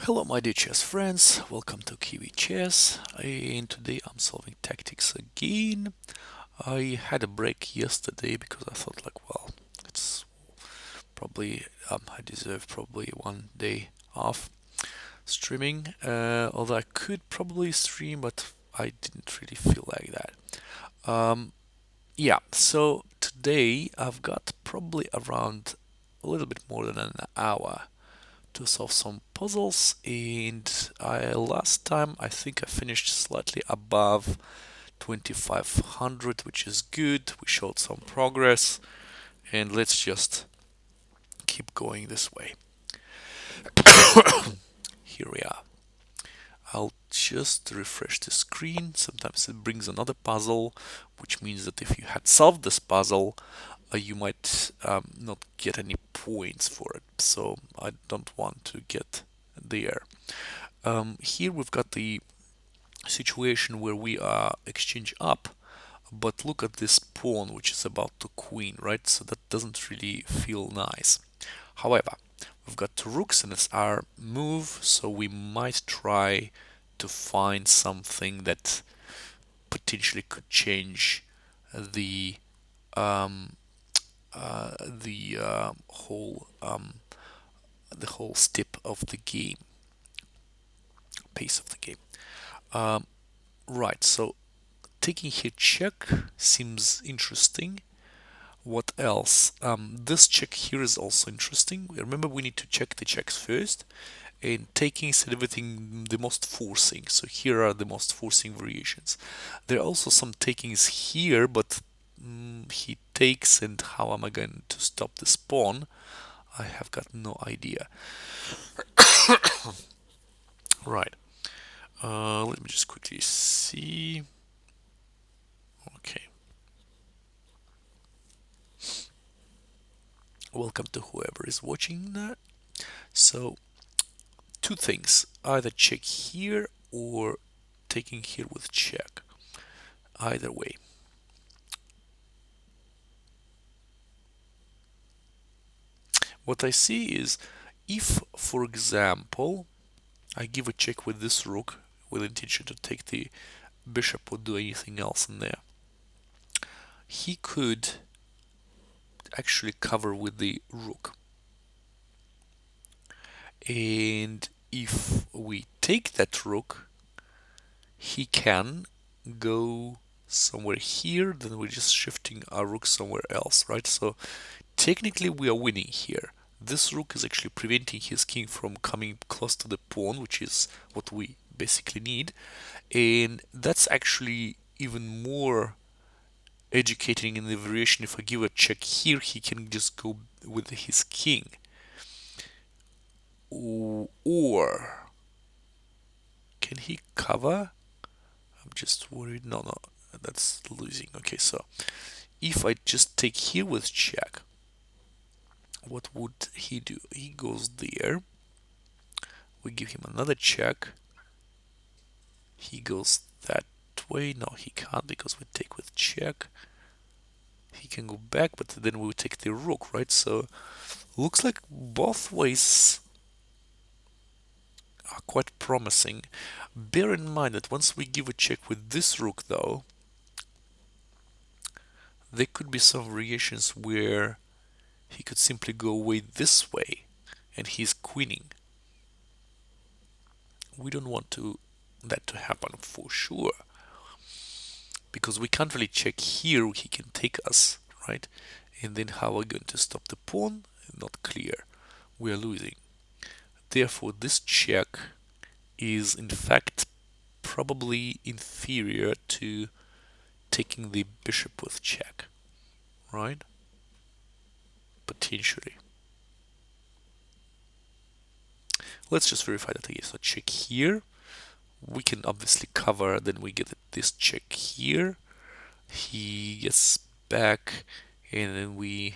Hello my dear chess friends, welcome to Kiwi Chess, and today I'm solving tactics again. I had a break yesterday because I thought it's probably I deserve probably one day off streaming, although I could probably stream but I didn't really feel like that. Yeah, so today I've got probably around a little bit more than an hour to solve some puzzles, and last time I think I finished slightly above 2500, which is good. We showed some progress, and let's just keep going this way. Here we are. I'll just refresh the screen. Sometimes it brings another puzzle, which means that if you had solved this puzzle, you might not get any points for it. So I don't want to get there. Here we've got the situation where we are exchange up, but look at this pawn which is about to queen, right? So that doesn't really feel nice. However, we've got two rooks and it's our move, so we might try to find something that potentially could change the um, the whole step of the game, pace of the game. Um, right. So taking here check seems interesting. What else? This check here is also interesting. Remember, we need to check the checks first, and taking is everything the most forcing. So here are the most forcing variations. There are also some takings here, but he takes, and how am I going to stop this pawn? I have got no idea. Right. Let me just quickly see. Okay. Welcome to whoever is watching that. So two things, either check here or taking here with check. Either way. What I see is if, for example, I give a check with this rook with intention to take the bishop or do anything else in there, he could actually cover with the rook. And if we take that rook, he can go somewhere here, then we're just shifting our rook somewhere else, right? So technically we are winning here. This rook is actually preventing his king from coming close to the pawn, which is what we basically need. And that's actually even more educating in the variation. If I give a check here, he can just go with his king. Or can he cover? I'm just worried. No, no, that's losing. Okay, so if I just take here with check, what would he do? He goes there. We give him another check. He goes that way. No, he can't because we take with check. He can go back, but then we take the rook, right? So looks like both ways are quite promising. Bear in mind that once we give a check with this rook, though, there could be some variations where he could simply go away this way and he's queening. We don't want that to happen for sure because we can't really check here. He can take us, right? And then how are we going to stop the pawn? Not clear. We are losing. Therefore, this check is in fact probably inferior to taking the bishop with check, right? Potentially. Let's just verify that again. So check here. We can obviously cover, then we get this check here. He gets back, and then we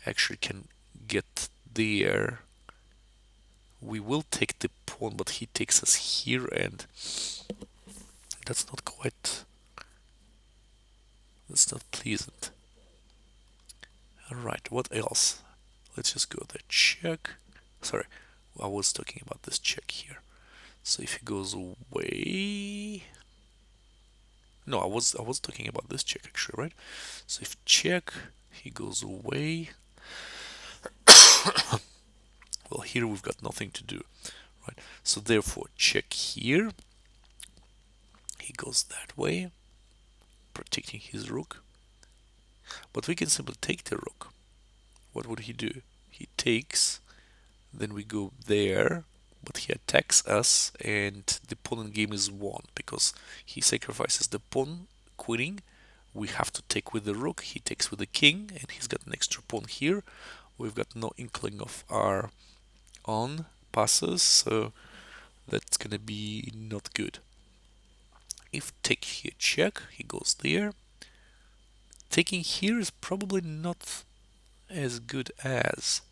actually can get there. We will take the pawn, but he takes us here, and that's not quite, that's not pleasant. Alright, what else? Let's just go there. Check. Sorry, I was talking about this check here. So if he goes away, no, I was talking about this check actually, right? So if check, he goes away. Well, here we've got nothing to do, right? So therefore, check here. He goes that way, protecting his rook. But we can simply take the rook. What would he do? He takes, then we go there, but he attacks us, and the pawn in game is won because he sacrifices the pawn, queening. We have to take with the rook. He takes with the king, and he's got an extra pawn here. We've got no inkling of our own passes, so that's gonna be not good. If take here check, he goes there. Taking here is probably not as good as,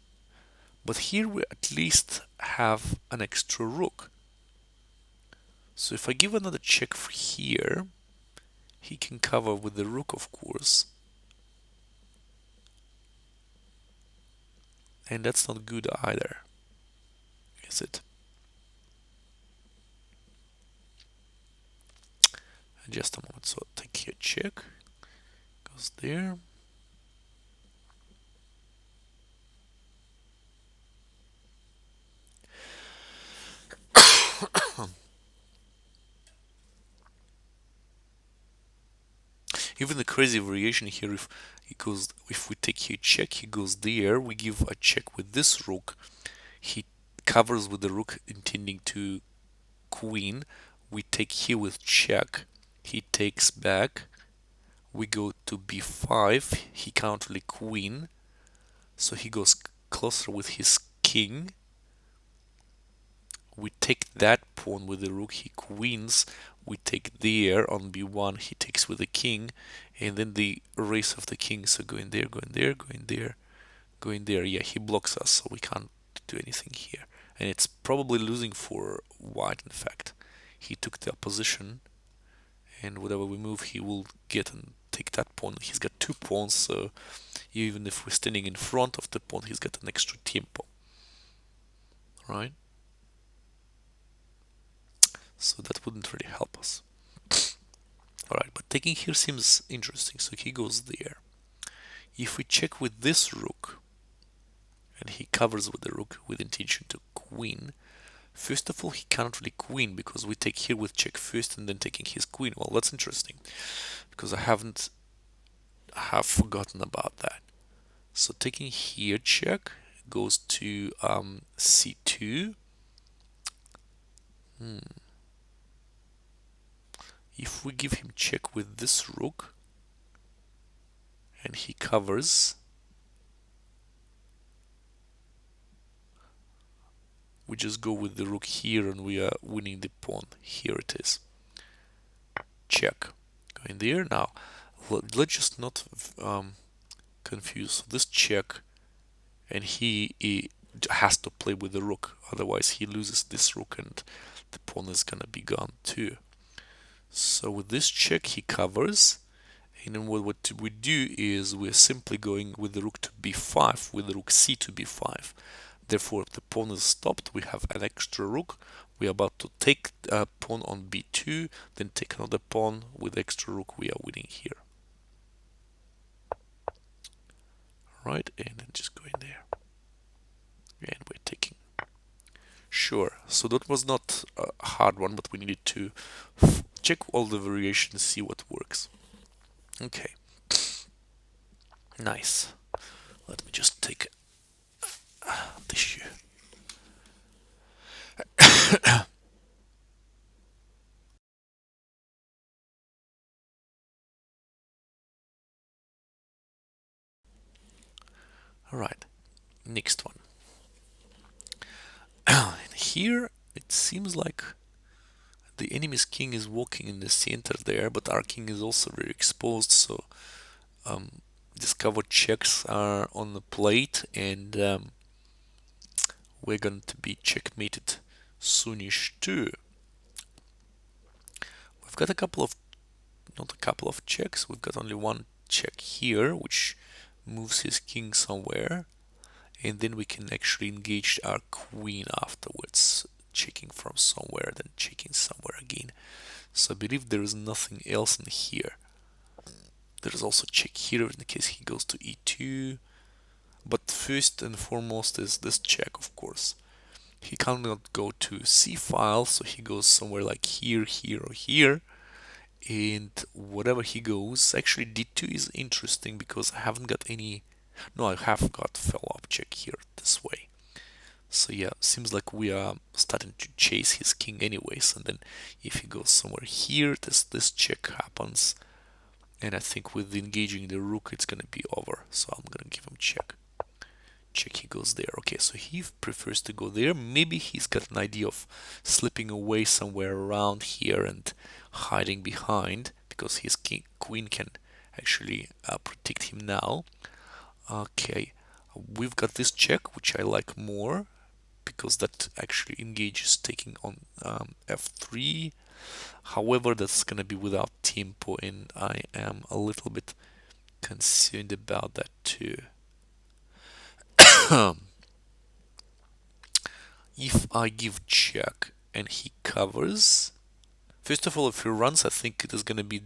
but here we at least have an extra rook. So if I give another check for here, he can cover with the rook, of course, and that's not good either, is it? Just a moment. So take here check, goes there. Even the crazy variation here, if we take here check, he goes there. We give a check with this rook. He covers with the rook, intending to queen. We take here with check. He takes back. We go to b5. He can't really queen, so he goes closer with his king. We take that pawn with the rook. He queens. We take there on b1. He takes with the king, and then the race of the king. So going there, going there, going there, going there. Yeah, he blocks us, so we can't do anything here. And it's probably losing for white, in fact. He took the opposition, and whatever we move, he will get and take that pawn. He's got two pawns, so even if we're standing in front of the pawn, he's got an extra tempo. Right? So that wouldn't really help us. Alright, but taking here seems interesting, so he goes there. If we check with this rook, and he covers with the rook with intention to queen, first of all, he cannot really queen because we take here with check first and then taking his queen. Well, that's interesting because I have forgotten about that. So taking here check goes to c2. If we give him check with this rook and he covers, we just go with the rook here and we are winning the pawn. Here it is. Check. Going there. Now, let's just not confuse. So this check, and he has to play with the rook, otherwise he loses this rook and the pawn is gonna be gone too. So with this check he covers, and then what we do is we're simply going with the rook to b5, with the rook c to b5. Therefore the pawn is stopped, we have an extra rook, we're about to take a pawn on b2, then take another pawn with extra rook, we are winning here. Right, and then just go in there. And we're taking. Sure, so that was not a hard one, but we needed to check all the variations, see what works. Okay, nice. Let me just take a tissue. Alright, next one. Here it seems like the enemy's king is walking in the center there, but our king is also very exposed, so discovered checks are on the plate, and we're going to be checkmated soonish too. We've got not a couple of checks, we've got only one check here, which moves his king somewhere, and then we can actually engage our queen afterwards, checking from somewhere, then checking somewhere again. So I believe there is nothing else in here. There is also check here in case he goes to e2. But first and foremost is this check, of course. He cannot go to C file, so he goes somewhere like here, here, or here. And whatever he goes, actually D2 is interesting because I haven't got any. No, I have got follow-up check here this way. So yeah, seems like we are starting to chase his king anyways. And then if he goes somewhere here, this check happens. And I think with engaging the rook, it's gonna be over. So I'm gonna give him check. Check, he goes there. Okay, so he prefers to go there. Maybe he's got an idea of slipping away somewhere around here and hiding behind because his queen can actually protect him now. Okay, we've got this check, which I like more because that actually engages taking on f3. However, that's gonna be without tempo, and I am a little bit concerned about that too. If I give check and he covers, first of all, if he runs, I think it is going to be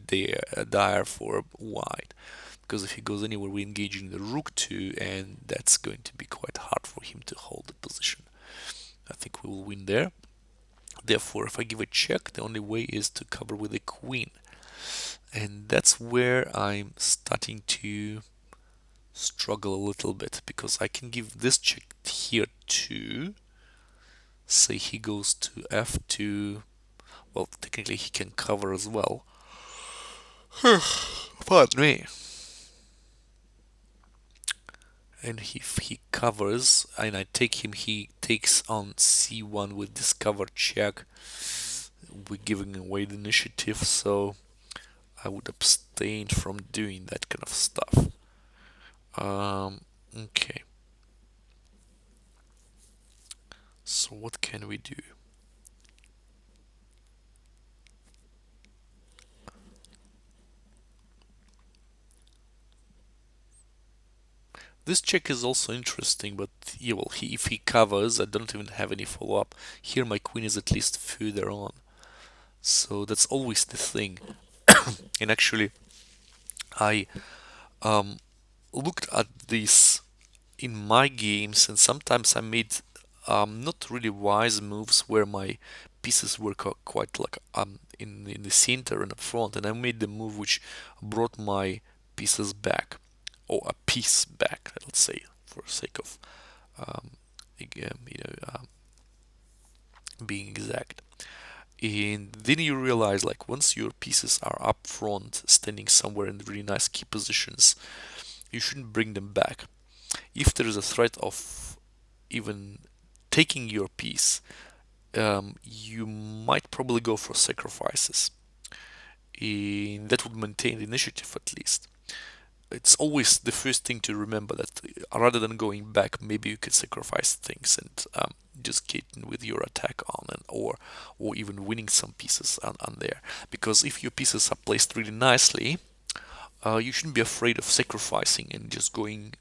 dire for white. Because if he goes anywhere, we're engaging the rook too, and that's going to be quite hard for him to hold the position. I think we will win there. Therefore, if I give a check, the only way is to cover with a queen. And that's where I'm starting to struggle a little bit, because I can give this check here too. Say he goes to f2. Well, technically he can cover as well. Pardon me. And if he covers and I take him, he takes on c1 with this cover check. We're giving away the initiative, so I would abstain from doing that kind of stuff. Okay. So what can we do? This check is also interesting, but yeah, well, if he covers, I don't even have any follow-up. Here my queen is at least further on. So that's always the thing. And actually, I looked at this in my games, and sometimes I made not really wise moves where my pieces were quite like in the center and up front, and I made the move which brought my pieces back, or a piece back, let's say, for sake of being exact. And then you realize, like, once your pieces are up front, standing somewhere in really nice key positions, you shouldn't bring them back. If there is a threat of even taking your piece, you might probably go for sacrifices. And that would maintain the initiative at least. It's always the first thing to remember that rather than going back, maybe you could sacrifice things and just get in with your attack on, and or even winning some pieces on there. Because if your pieces are placed really nicely, you shouldn't be afraid of sacrificing and just going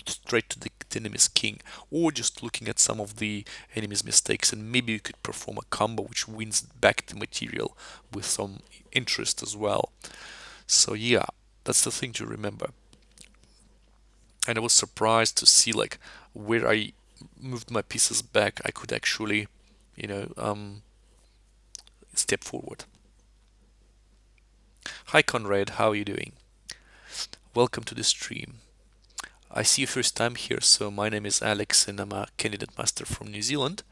straight to the enemy's king, or just looking at some of the enemy's mistakes, and maybe you could perform a combo which wins back the material with some interest as well. So yeah, that's the thing to remember. And I was surprised to see, like, where I moved my pieces back, I could actually, you know, step forward. Hi Conrad, how are you doing? Welcome to the stream. I see you first time here, so my name is Alex and I'm a candidate master from New Zealand.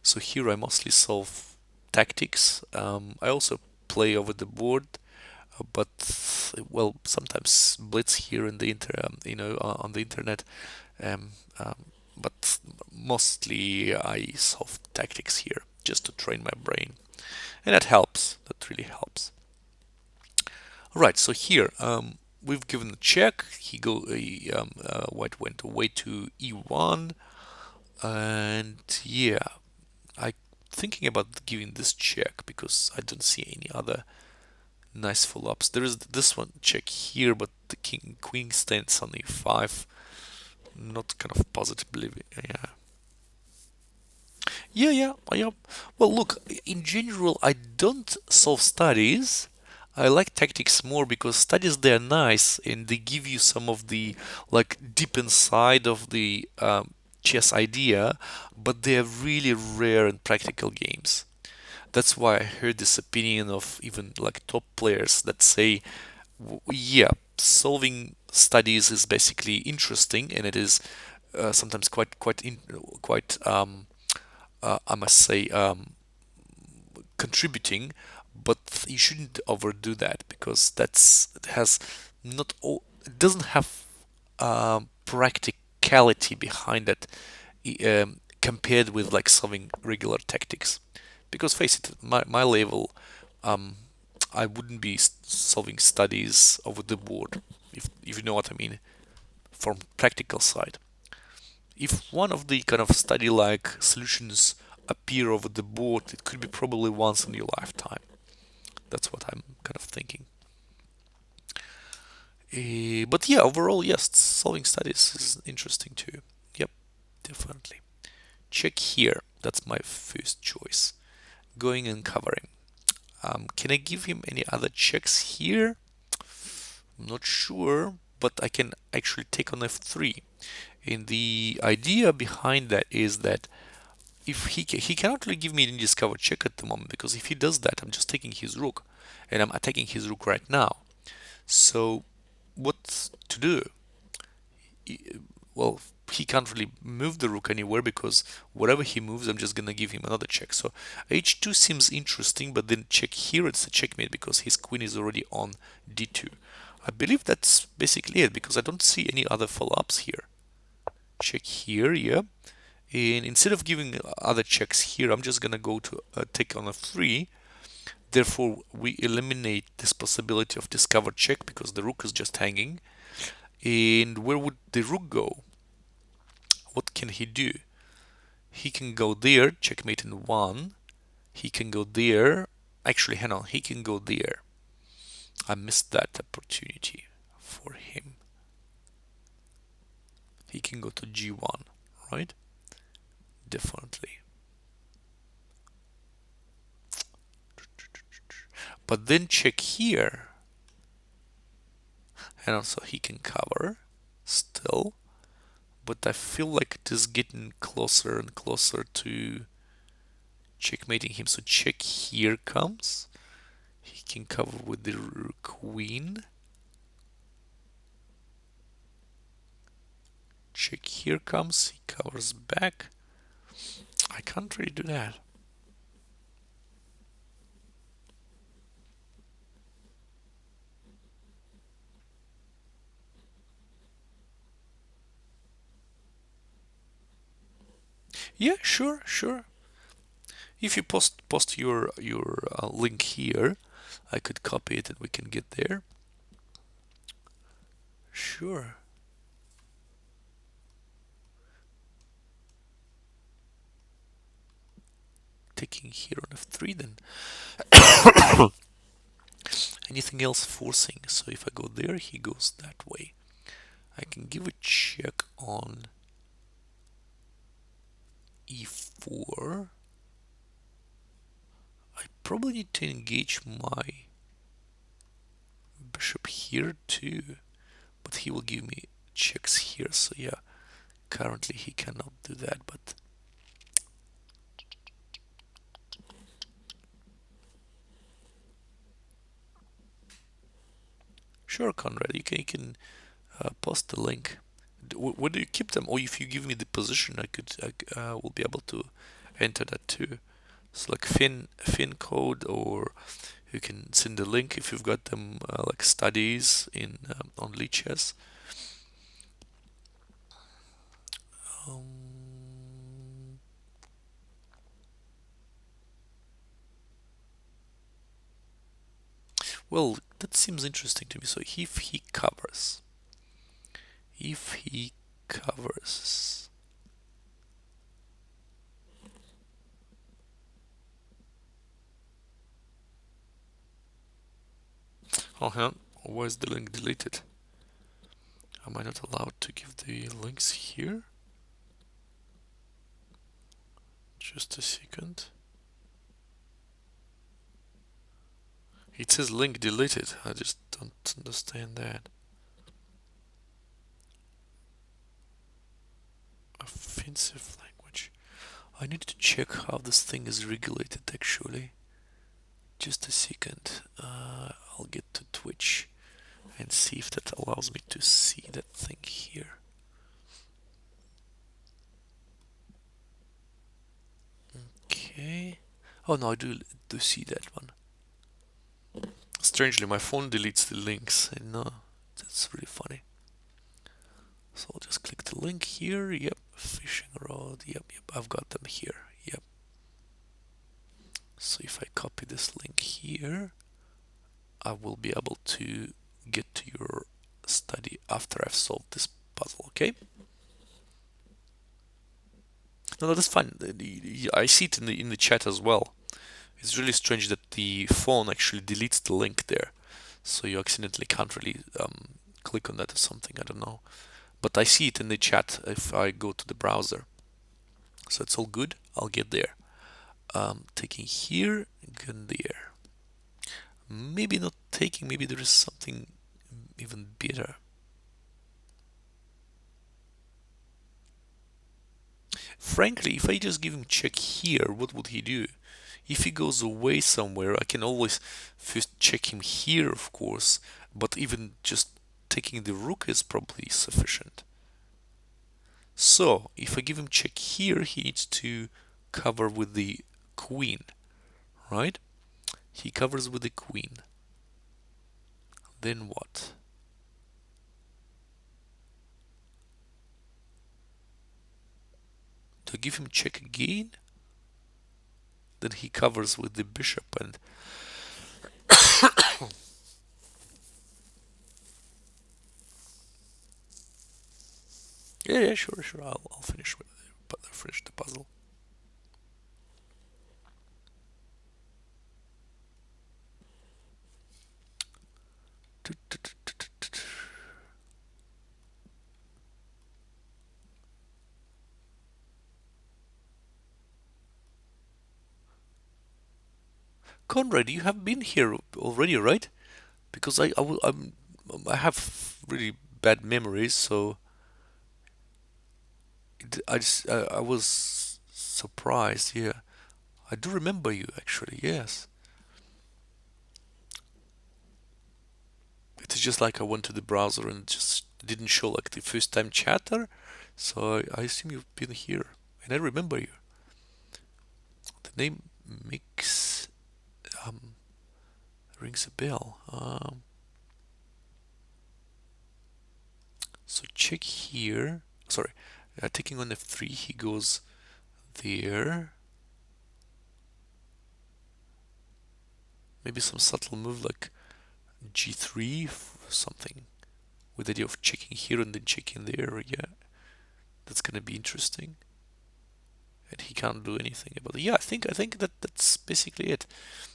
So here I mostly solve tactics. I also play over the board, but well, sometimes blitz here in the on the internet. Um, um, but mostly I solve tactics here just to train my brain, and that helps. That really helps. All right, so here we've given a check. White went away to e1, and yeah, I thinking about giving this check because I don't see any other nice follow-ups. There is this one check here, but the king queen stands on e5. I'm not kind of positively, yeah. Yeah. Well, look, in general, I don't solve studies. I like tactics more because studies they're nice and they give you some of the like deep inside of the chess idea, but they're really rare in practical games. That's why I heard this opinion of even like top players that say, yeah, solving studies is basically interesting and it is sometimes quite I must say contributing, but you shouldn't overdo that because that's it has not all it doesn't have practicality behind it compared with like solving regular tactics. Because face it, my level, um, I wouldn't be solving studies over the board, if you know what I mean, from practical side. If one of the kind of study-like solutions appear over the board, it could be probably once in your lifetime. That's what I'm kind of thinking. But yeah, overall, yes, solving studies is interesting too. Yep, definitely. Check here. That's my first choice. Going and covering. Can I give him any other checks here? I'm not sure, but I can actually take on f3. And the idea behind that is that if he cannot really give me any discover check at the moment because if he does that, I'm just taking his rook, and I'm attacking his rook right now. So what to do? Well, he can't really move the rook anywhere because whatever he moves, I'm just gonna give him another check. So h2 seems interesting, but then check here, it's a checkmate because his queen is already on d2. I believe that's basically it because I don't see any other follow-ups here. Check here, yeah. And instead of giving other checks here, I'm just gonna go to take on a 3. Therefore, we eliminate this possibility of discovered check because the rook is just hanging. And where would the rook go? What can he do? He can go there, checkmate in 1. He can go there. Actually, hang on, he can go there. I missed that opportunity for him. He can go to g1, right? Definitely. But then check here. And also he can cover still. But I feel like it is getting closer and closer to checkmating him. So check here comes. He can cover with the queen. Check here comes. He covers back. I can't really do that. Yeah, sure. If you post your link here, I could copy it and we can get there. Sure. Taking here on f3 then. Anything else forcing? So if I go there, he goes that way. I can give a check on e4. I probably need to engage my bishop here too, but he will give me checks here. So yeah, currently he cannot do that, but sure, Conrad, you can post the link. Where do you keep them? Or if you give me the position, I will be able to enter that too. It's like Fin code, or you can send the link if you've got them like studies in on Lichess. Um, well, that seems interesting to me. So if he covers, oh, hang on, where's the link deleted? Am I not allowed to give the links here? Just a second. It says link deleted. I just don't understand that. Offensive language. I need to check how this thing is regulated actually. Just a second. I'll get to Twitch and see if that allows me to see that thing here. Okay. Oh no, I do see that one. Strangely, my phone deletes the links, and that's really funny. So I'll just click the link here. Yep, fishing rod. Yep, I've got them here. Yep. So if I copy this link here, I will be able to get to your study after I've solved this puzzle, okay? No, that's fine. I see it in the chat as well. It's really strange that the phone actually deletes the link there, so you accidentally can't really click on that or something. I don't know, but I see it in the chat if I go to the browser. So it's all good. I'll get there. Taking here, going there. Maybe not taking. Maybe there is something even better. Frankly, if I just give him check here, what would he do? If he goes away somewhere, I can always first check him here, of course, but even just taking the rook is probably sufficient. So, if I give him check here, he needs to cover with the queen, right? He covers with the queen. Then what? To give him check again? Then he covers with the bishop and yeah, sure. I'll finish the puzzle. Conrad, you have been here already, right? Because I have really bad memories, so I was surprised. Yeah, I do remember you actually. Yes, it is just like I went to the browser and just didn't show like the first time chatter, so I assume you've been here, and I remember you. The name Mix um, rings a bell. So check here. Sorry, taking on f3, he goes there. Maybe some subtle move like g3, something, with the idea of checking here and then checking there. Yeah, that's gonna be interesting. And he can't do anything about it. Yeah, I think that's basically it.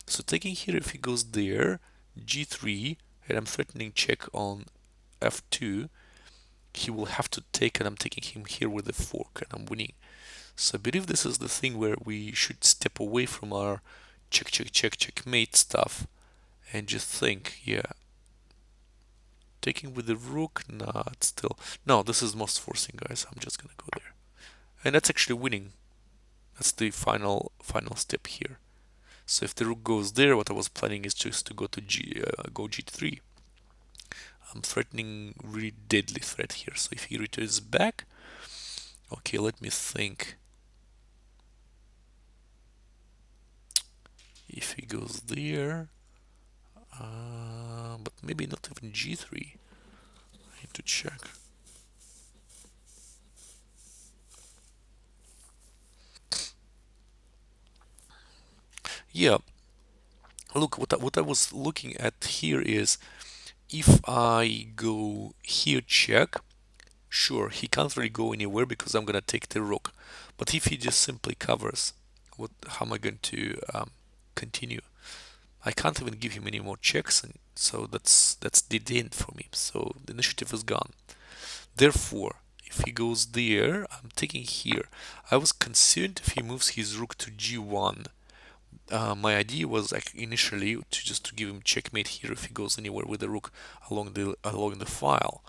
So taking here, if he goes there, g3, and I'm threatening check on f2, he will have to take, and I'm taking him here with a fork, and I'm winning. So I believe this is the thing where we should step away from our checkmate stuff and just think, yeah, taking with the rook, nah, it's still, no, this is most forcing, guys. I'm just gonna go there, and that's actually winning. That's the final step here. So if the rook goes there, what I was planning is just to go to g3. I'm threatening really deadly threat here. So if he returns back, okay, let me think. If he goes there, but maybe not even g3. I need to check. Yeah, look, what I was looking at here is if I go here check, sure, he can't really go anywhere because I'm gonna take the rook. But if he just simply covers, how am I going to continue? I can't even give him any more checks, and so that's dead end for me. So the initiative is gone. Therefore, if he goes there, I'm taking here. I was concerned if he moves his rook to g1. My idea was like initially to just to give him checkmate here if he goes anywhere with the rook along the file.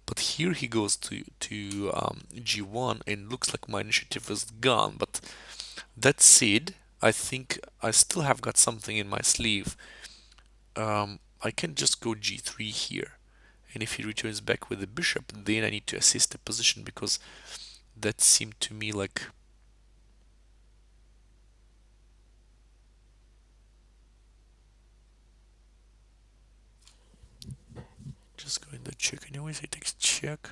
But here he goes to g1 and looks like my initiative is gone. But that said, I think I still have got something in my sleeve. I can just go g3 here. And if he returns back with the bishop, then I need to assess the position because that seemed to me like just going to check anyways. He takes check,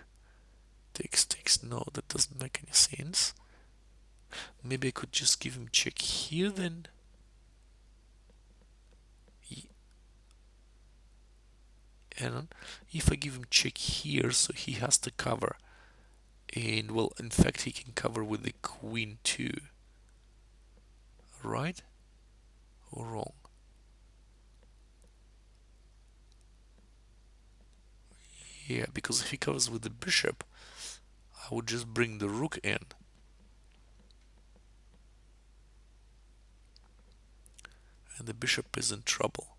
takes. No, that doesn't make any sense. Maybe I could just give him check here then. And if I give him check here, so he has to cover. And well, in fact, he can cover with the queen too. Right? Or wrong? Yeah, because if he covers with the bishop, I would just bring the rook in. And the bishop is in trouble.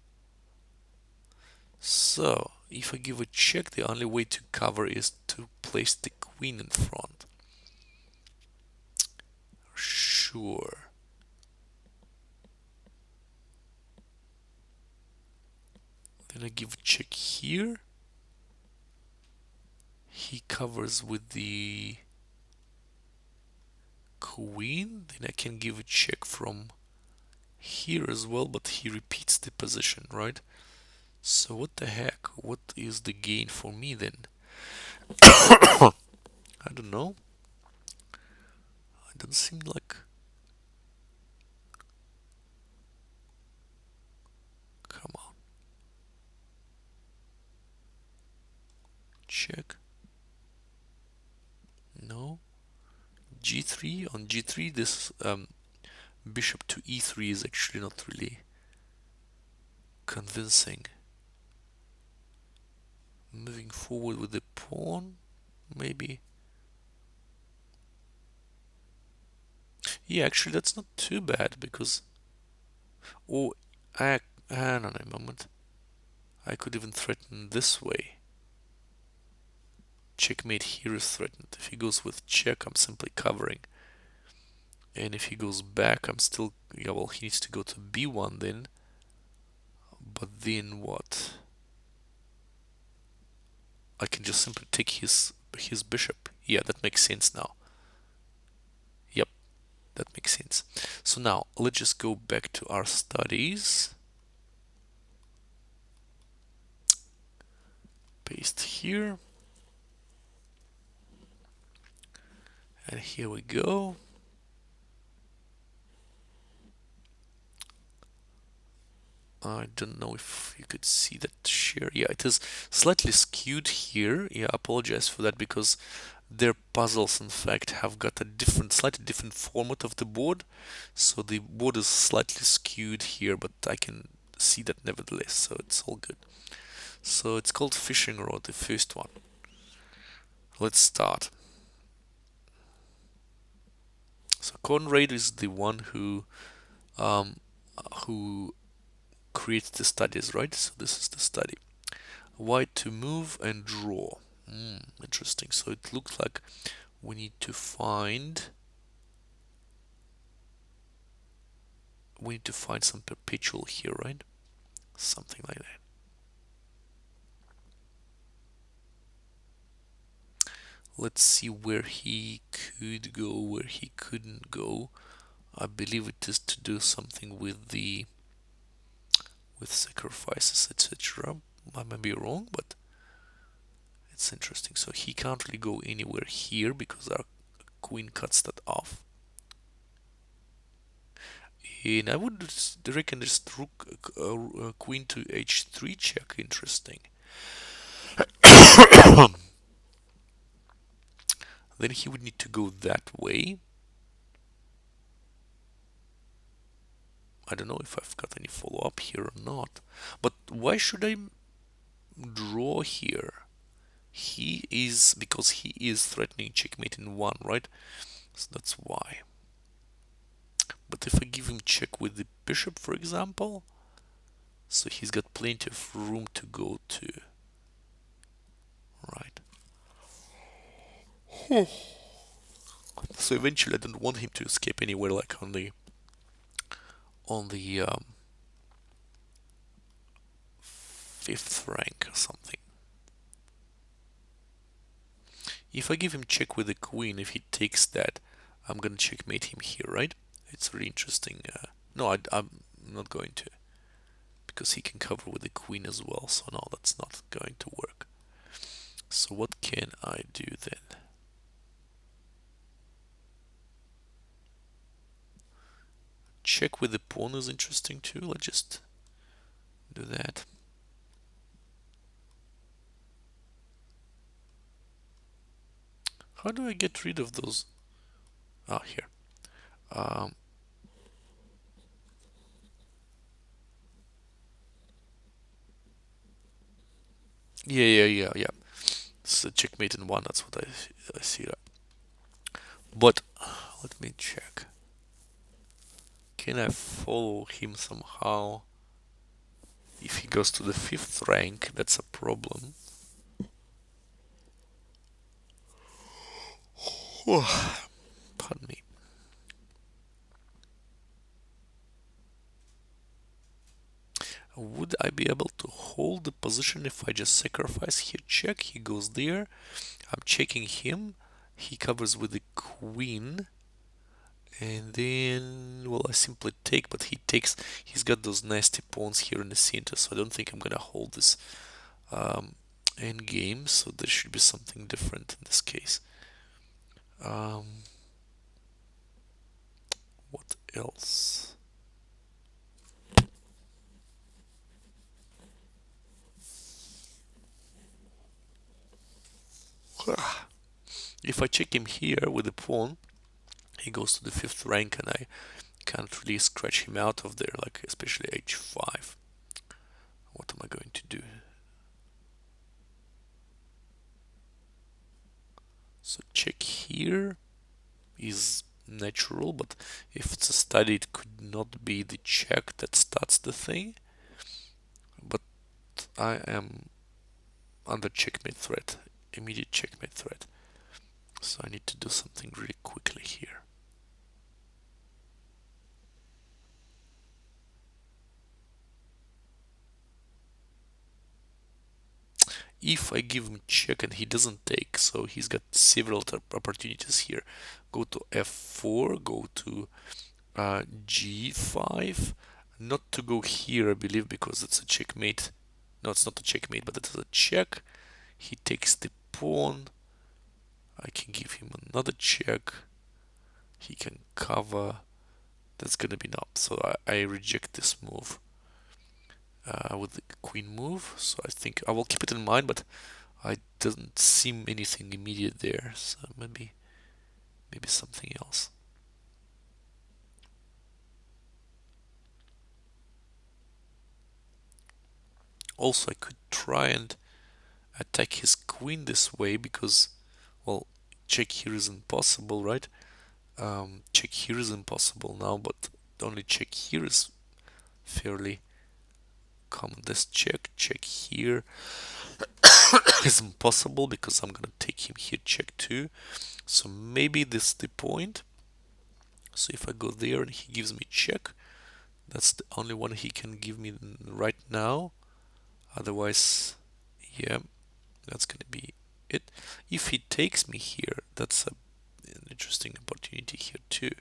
So, if I give a check, the only way to cover is to place the queen in front. Sure. Then I give a check here. He covers with the queen. Then I can give a check from here as well, but he repeats the position, right? So what the heck? What is the gain for me then? I don't know. It doesn't seem like... Come on. Check. No. G3. On G3, this bishop to E3 is actually not really convincing. Moving forward with the pawn, maybe. Yeah, actually that's not too bad because... Oh, hang on a moment. I could even threaten this way. Checkmate here is threatened. If he goes with check, I'm simply covering. And if he goes back, I'm still... Yeah, well, he needs to go to b1 then. But then what? I can just simply take his bishop. Yeah, that makes sense now. Yep, that makes sense. So now, let's just go back to our studies. Paste here. And here we go. I don't know if you could see that share. Yeah, it is slightly skewed here. Yeah, I apologize for that because their puzzles in fact have got a slightly different format of the board. So the board is slightly skewed here, but I can see that nevertheless, so it's all good. So it's called Fishing Rod, the first one. Let's start. So Conrad is the one who creates the studies, right? So this is the study. White to move and draw. Interesting. So it looks like we need to find some perpetual here, right? Something like that. Let's see where he could go, where he couldn't go. I believe it is to do something with sacrifices, etc. I may be wrong, but it's interesting. So he can't really go anywhere here because our queen cuts that off. And I would reckon this rook, queen to h3 check. Interesting. Then he would need to go that way. I don't know if I've got any follow-up here or not. But why should I draw here? he is, because he is threatening checkmate in one, right? So that's why. But if I give him check with the bishop, for example, so he's got plenty of room to go to, right? So eventually I don't want him to escape anywhere, like on the fifth rank or something. If I give him check with the queen, if he takes that, I'm gonna checkmate him here, right? It's really interesting. No, I'm not going to, because he can cover with the queen as well, so no, that's not going to work. So what can I do then? Check with the pawn is interesting too. Let's just do that. How do I get rid of those? Ah, here. Um, yeah. It's a checkmate in one. That's what I see that. But let me check. Can I follow him somehow? If he goes to the fifth rank, that's a problem. Pardon me. Would I be able to hold the position if I just sacrifice here? Check. He goes there. I'm checking him. He covers with the queen. And then, well, I simply take, but he takes, he's got those nasty pawns here in the center, so I don't think I'm gonna hold this end game, so there should be something different in this case. Um, what else? If I check him here with the pawn, he goes to the fifth rank and I can't really scratch him out of there, like especially h5. What am I going to do? So check here is natural, but if it's a study, it could not be the check that starts the thing. But I am under checkmate threat, immediate checkmate threat. So I need to do something really quickly here. If I give him check and he doesn't take, so he's got several opportunities here. Go to f4, go to g5, not to go here, I believe, because it's a checkmate. No, it's not a checkmate, but it is a check. He takes the pawn. I can give him another check. He can cover. That's gonna be not. So I reject this move with the queen move. So I think I will keep it in mind, but I doesn't seem anything immediate there. So maybe something else. Also, I could try and attack his queen this way because, well, check here is impossible, right? Check here is impossible now, but only check here is fairly common. This check here is impossible because I'm gonna take him here, check 2. So maybe this is the point. So if I go there and he gives me check, that's the only one he can give me right now. Otherwise, yeah, that's gonna be it. If he takes me here, that's an interesting opportunity here too.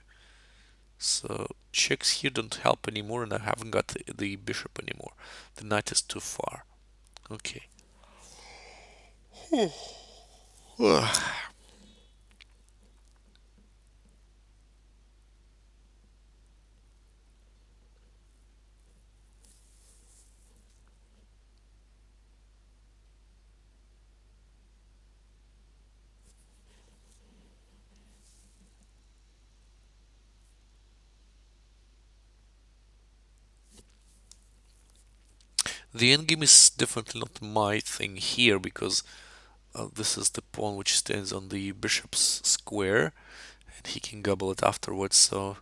So checks here don't help anymore, and I haven't got the bishop anymore. The knight is too far. Okay. The endgame is definitely not my thing here because This is the pawn which stands on the bishop's square, and he can gobble it afterwards, so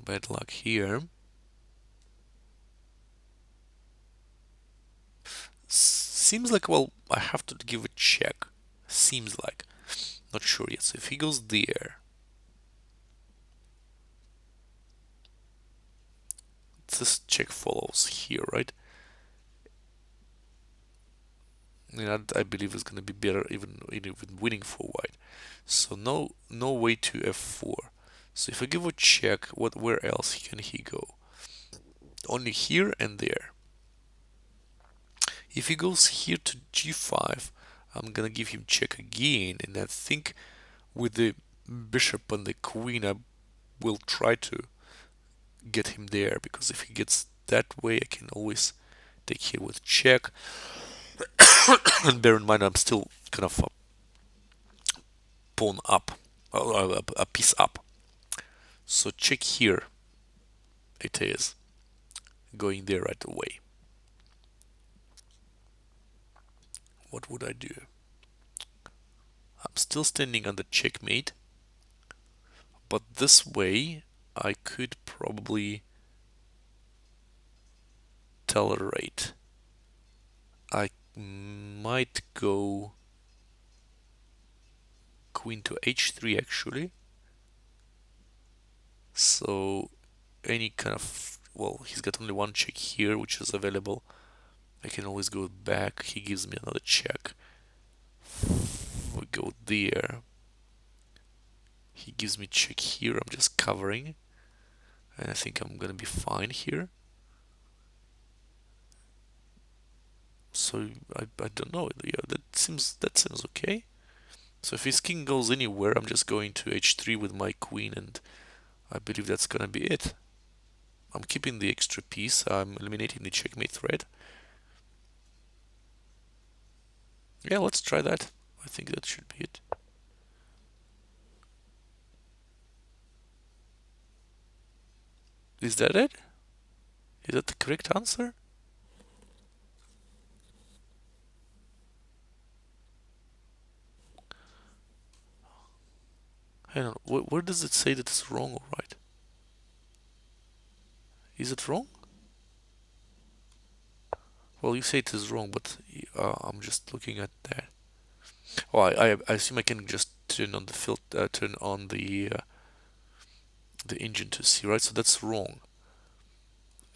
bad luck here. Seems like, well, I have to give a check. Seems like. Not sure yet. So if he goes there, this check follows here, right? And I believe it's gonna be better even winning for white. So no way to f4. So if I give a check, where else can he go? Only here and there. If he goes here to g5, I'm gonna give him check again, and I think with the bishop and the queen, I will try to get him there, because if he gets that way, I can always take here with check. And bear in mind, I'm still kind of a pawn up, a piece up. So check here. It is going there right away. What would I do? I'm still standing under checkmate, but this way I could probably tolerate. I might go queen to h3 actually. So any kind of, well, he's got only one check here which is available. I can always go back. He gives me another check. We go there. He gives me check here. I'm just covering, and I think I'm gonna be fine here. So I don't know. Yeah, that seems okay. So if his king goes anywhere, I'm just going to h3 with my queen, and I believe that's gonna be it. I'm keeping the extra piece. I'm eliminating the checkmate threat. Yeah, let's try that. I think that should be it. Is that it? Is that the correct answer? Hang on, where does it say that it's wrong or right? Is it wrong? Well, you say it is wrong, but I'm just looking at that. Oh, I assume I can just turn on the turn on the engine to see, right? So that's wrong.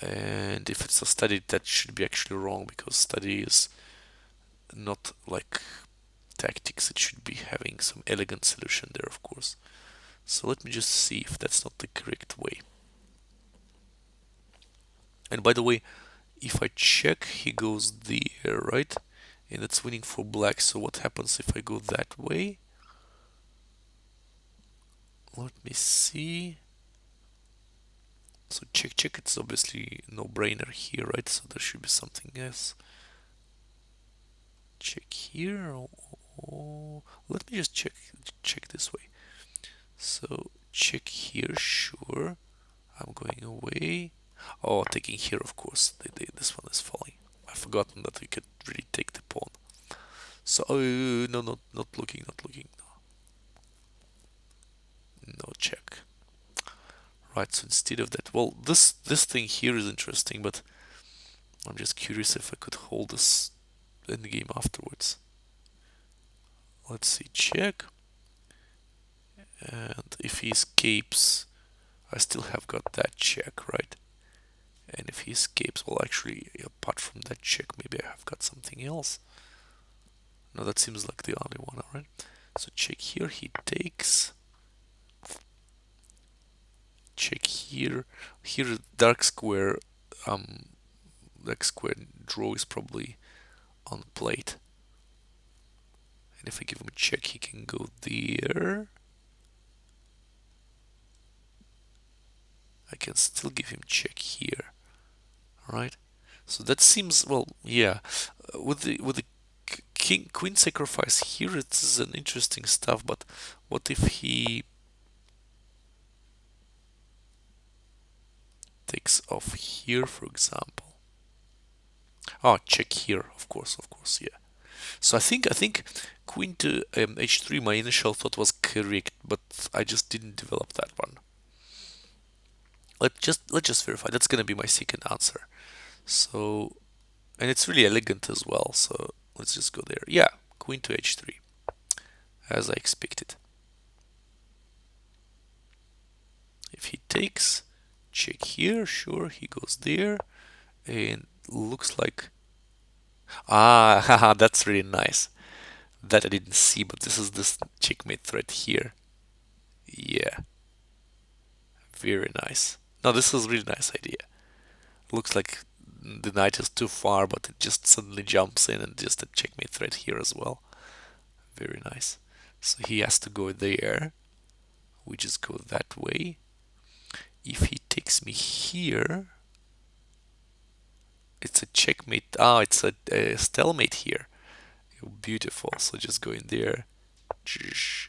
And if it's a study, that should be actually wrong, because study is not like tactics. It should be having some elegant solution there, of course. So let me just see if that's not the correct way. And by the way, if I check, he goes there, right? And it's winning for black. So what happens if I go that way? Let me see. So check, check. It's obviously no-brainer here, right? So there should be something else. Check here. Oh, let me just check this way. So check here, sure. I'm going away. Oh, taking here, of course. This one is falling. I've forgotten that we could really take the pawn. So, oh, no, not looking, not looking. No check. Right, so instead of that, well, this thing here is interesting, but I'm just curious if I could hold this in the game afterwards. Let's see, check. And if he escapes, I still have got that check, right? And if he escapes, well, actually, apart from that check, maybe I have got something else. No, that seems like the only one, alright? So check here, he takes. Check here. Here, dark square draw is probably on plate. And if I give him a check, he can go there. I can still give him check here. Alright? So that seems, well, yeah. With the king queen sacrifice here, it's an interesting stuff, but what if he takes off here, for example? Oh, check here, of course, yeah. So I think queen to h3, my initial thought was correct, but I just didn't develop that one. Let's just verify. That's gonna be my second answer. So, and it's really elegant as well. So let's just go there. Yeah, queen to h3, as I expected. If he takes, check here. Sure, he goes there, and looks like haha, that's really nice. That I didn't see, but this is this checkmate threat here. Yeah, very nice. No, this is a really nice idea. Looks like the knight is too far, but it just suddenly jumps in and just a checkmate threat here as well. Very nice. So he has to go there. We just go that way. If he takes me here, it's a checkmate. Ah, it's a stalemate here. Beautiful. So just go in there,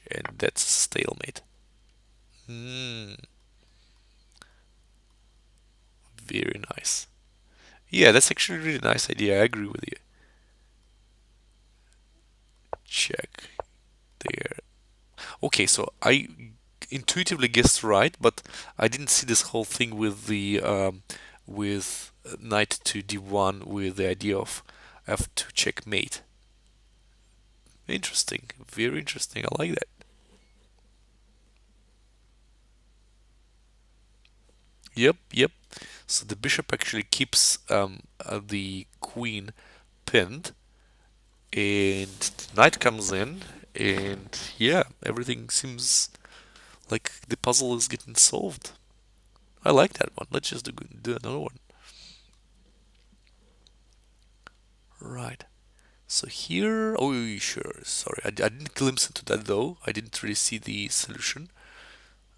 and that's stalemate. Hmm, very nice. Yeah, that's actually a really nice idea. I agree with you. Check there. Okay, so I intuitively guessed right, but I didn't see this whole thing with the with knight to d1 with the idea of f2 checkmate. Interesting, very interesting. I like that. Yep, yep. So the bishop actually keeps the queen pinned, and knight comes in, and yeah, everything seems like the puzzle is getting solved. I like that one. Let's just do another one. Right. So here, oh sure, sorry, I didn't glimpse into that though. I didn't really see the solution.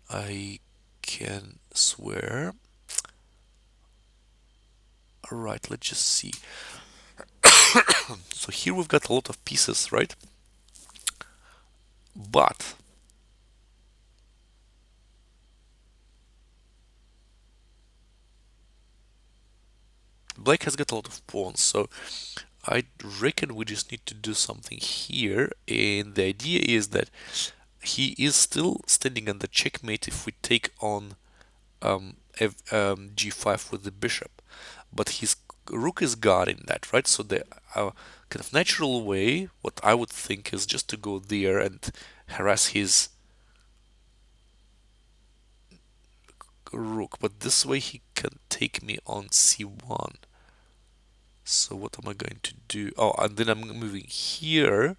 I can swear. All right, let's just see. So here we've got a lot of pieces, right? But black has got a lot of pawns, so I reckon we just need to do something here. And the idea is that he is still standing under checkmate if we take on g5 with the bishop, but his rook is guarding that, right? So the kind of natural way, what I would think is just to go there and harass his rook, but this way he can take me on c1. So what am I going to do? Oh, and then I'm moving here,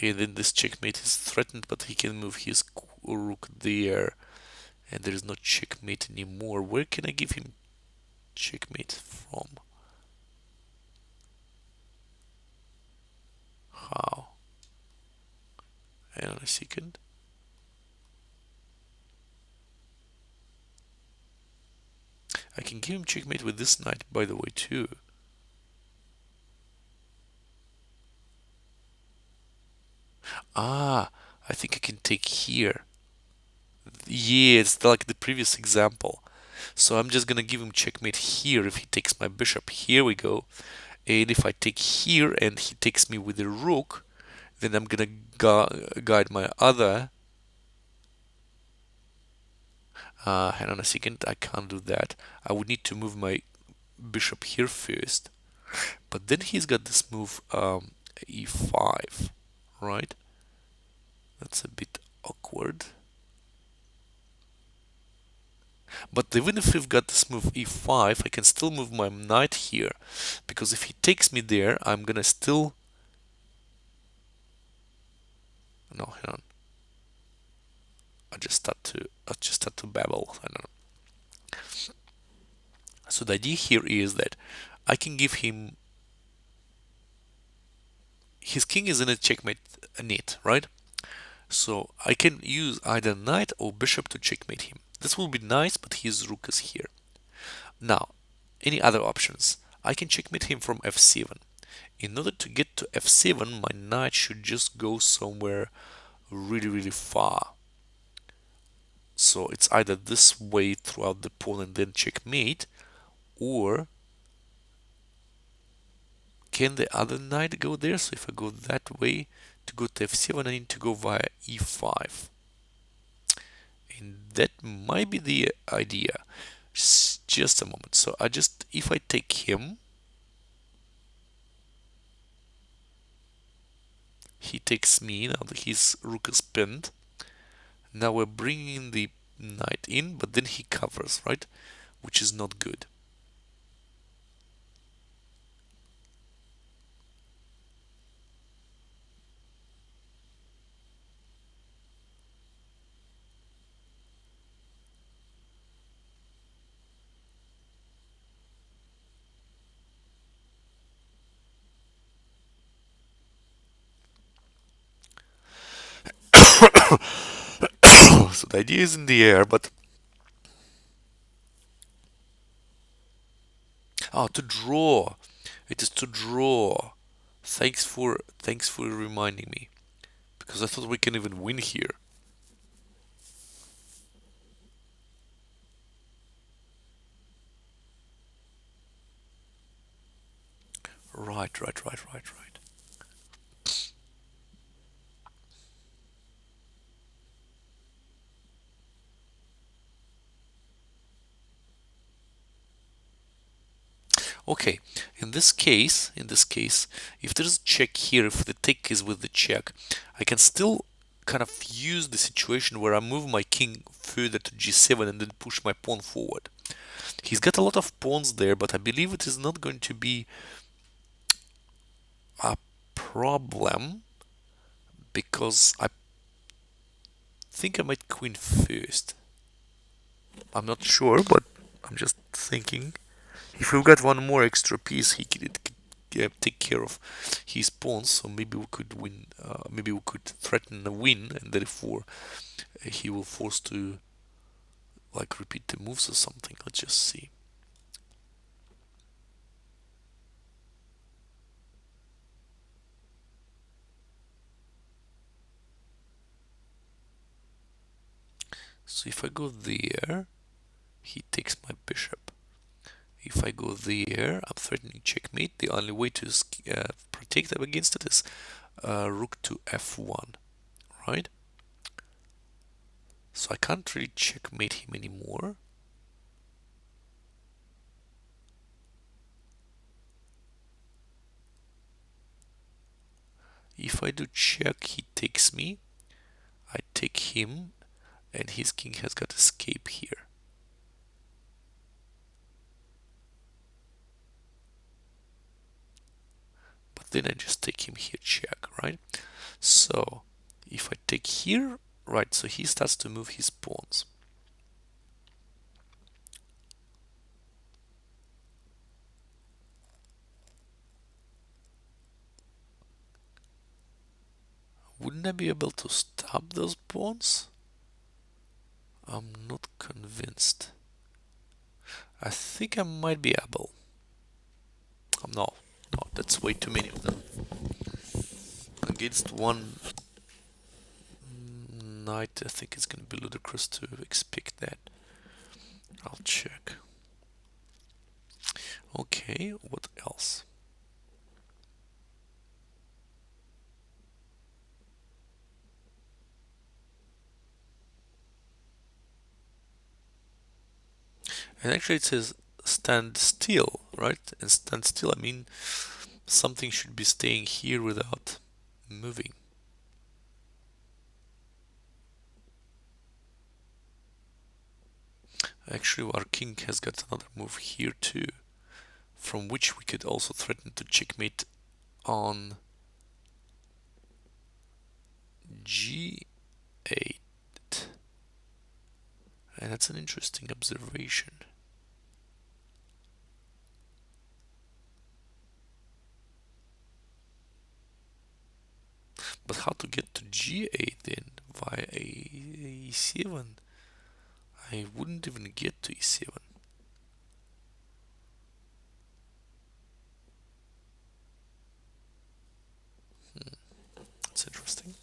and then this checkmate is threatened, but he can move his rook there, and there is no checkmate anymore. Where can I give him checkmate from? How? Hang on a second. I can give him checkmate with this knight, by the way, too. Ah, I think I can take here. Yeah, it's like the previous example. So I'm just gonna give him checkmate here if he takes my bishop. Here we go. And if I take here and he takes me with the rook, then I'm gonna guide my other. Hang on a second, I can't do that. I would need to move my bishop here first. But then he's got this move e5, right? That's a bit awkward. But even if we've got this move e5, I can still move my knight here. Because if he takes me there, I'm gonna still... No, hang on. I just start to babble. I don't know. So the idea here is that I can give him... His king is in a checkmate net, right? So I can use either knight or bishop to checkmate him. This will be nice, but his rook is here. Now, any other options? I can checkmate him from f7. In order to get to f7, my knight should just go somewhere really, really far. So it's either this way throughout the pawn and then checkmate, or can the other knight go there? So if I go that way to go to f7, I need to go via e5. And that might be the idea. Just a moment. So if I take him, he takes me. Now his rook is pinned. Now we're bringing the knight in, but then he covers, right? Which is not good. So the idea is in the air, but to draw. It is to draw. Thanks for reminding me, because I thought we can even win here. Right, right, right, right, right. Okay, in this case, if there's a check here, if the take is with the check, I can still kind of use the situation where I move my king further to g7 and then push my pawn forward. He's got a lot of pawns there, but I believe it is not going to be a problem because I think I might queen first. I'm not sure, but I'm just thinking. If we've got one more extra piece, he could take care of his pawns, so maybe we could win. Maybe we could threaten a win, and therefore he will force to like repeat the moves or something. Let's just see. So if I go there, he takes my bishop. If I go there, I'm threatening checkmate. The only way to protect them against it is rook to f1, right? So I can't really checkmate him anymore. If I do check, he takes me. I take him, and his king has got escape here. But then I just take him here, check, right? So if I take here, right, so he starts to move his pawns. Wouldn't I be able to stop those pawns? I'm not convinced. I think I might be able. No, no, that's way too many of them. Against one knight, I think it's going to be ludicrous to expect that. I'll check. Okay, what else? And actually it says stand still, right? And stand still, I mean something should be staying here without moving. Actually, our king has got another move here too, from which we could also threaten to checkmate on g8. And that's an interesting observation. But how to get to g8 then? Via e7? I wouldn't even get to e7. That's interesting.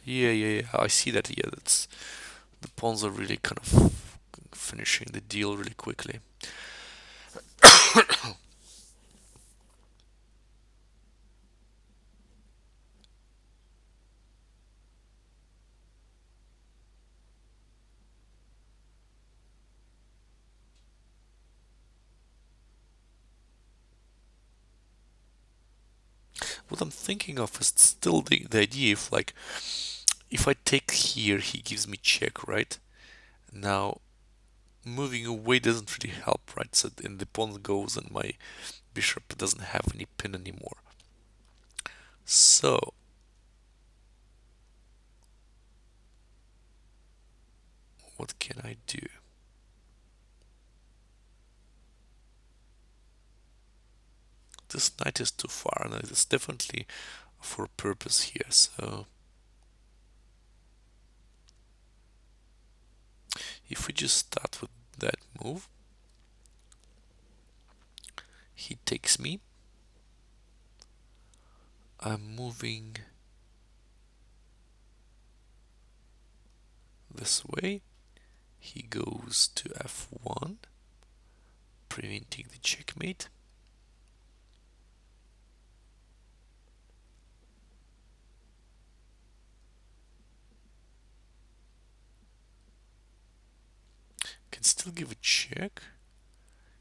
Yeah, I see that. Yeah, that's the pawns are really kind of finishing the deal really quickly. what I'm thinking of is still the idea if like if I take here, he gives me check, right? Now moving away doesn't really help, right? So and the pawn goes and my bishop doesn't have any pin anymore. So what can I do? This knight is too far, and it's definitely for a purpose here. So if we just start with that move, he takes me. I'm moving this way. He goes to f1, preventing the checkmate. Can still give a check.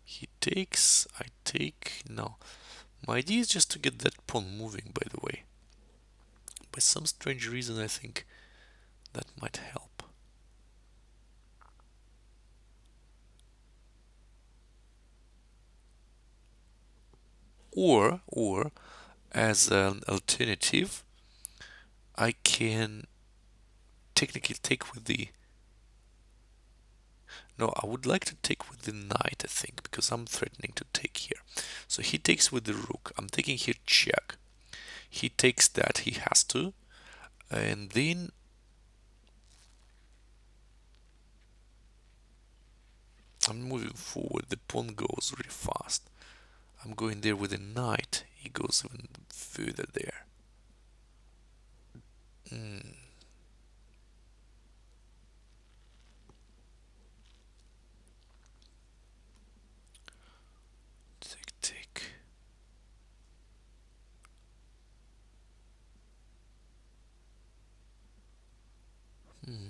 He takes, I take. No. My idea is just to get that pawn moving, by the way. By some strange reason, I think that might help. Or as an alternative, I can technically take with the. No, I would like to take with the knight, I think, because I'm threatening to take here. So he takes with the rook. I'm taking here check. He takes that, he has to. And then I'm moving forward. The pawn goes really fast. I'm going there with the knight. He goes even further there. Mm, tick, tick. Hmm.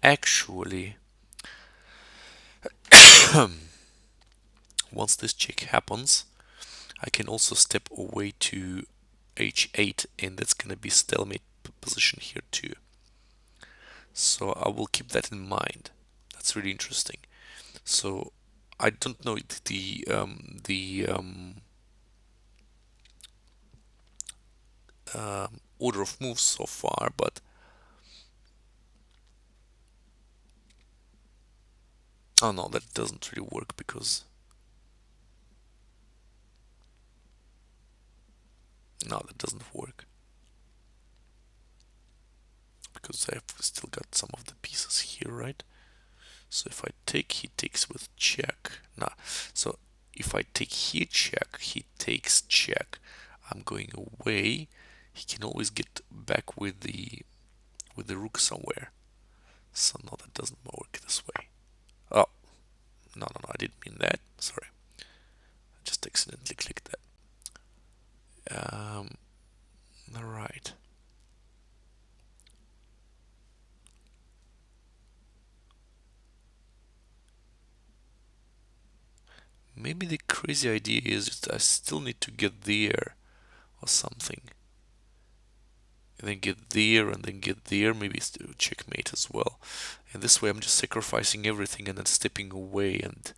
Actually, once this check happens, I can also step away to h8, and that's gonna be stalemate position here too. So I will keep that in mind. That's really interesting. So I don't know the order of moves so far, but oh no, that doesn't really work because no, that doesn't work because I've still got some of the pieces here, right? So if I take, he takes with check. Nah. So if I take here check, he takes check. I'm going away. He can always get back with the rook somewhere. So no, that doesn't work this way. Oh, no, I didn't mean that. Sorry. I just accidentally clicked that. Alright. Maybe the crazy idea is that I still need to get there or something. And then get there and then get there. Maybe it's to checkmate as well. And this way I'm just sacrificing everything and then stepping away and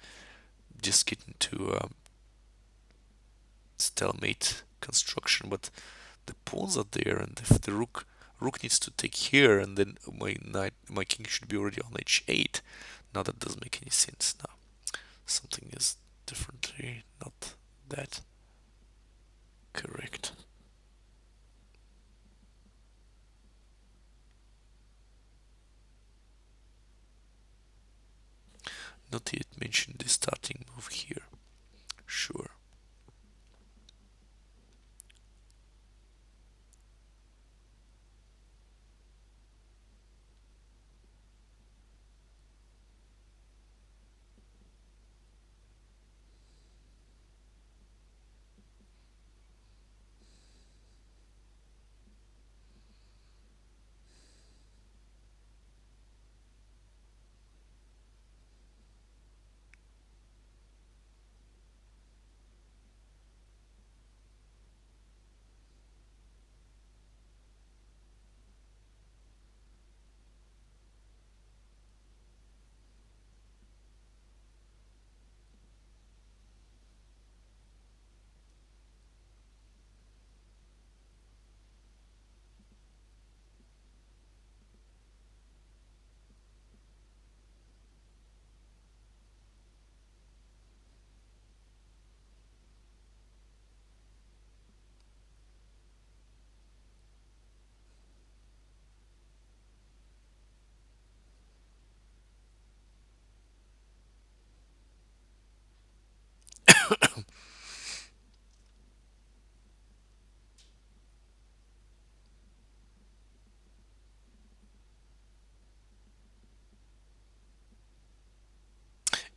just getting to stalemate construction. But the pawns are there, and if the rook needs to take here, and then my king should be already on h8. Now that doesn't make any sense. Now something is differently not that correct. Not yet mentioned the starting move here. Sure.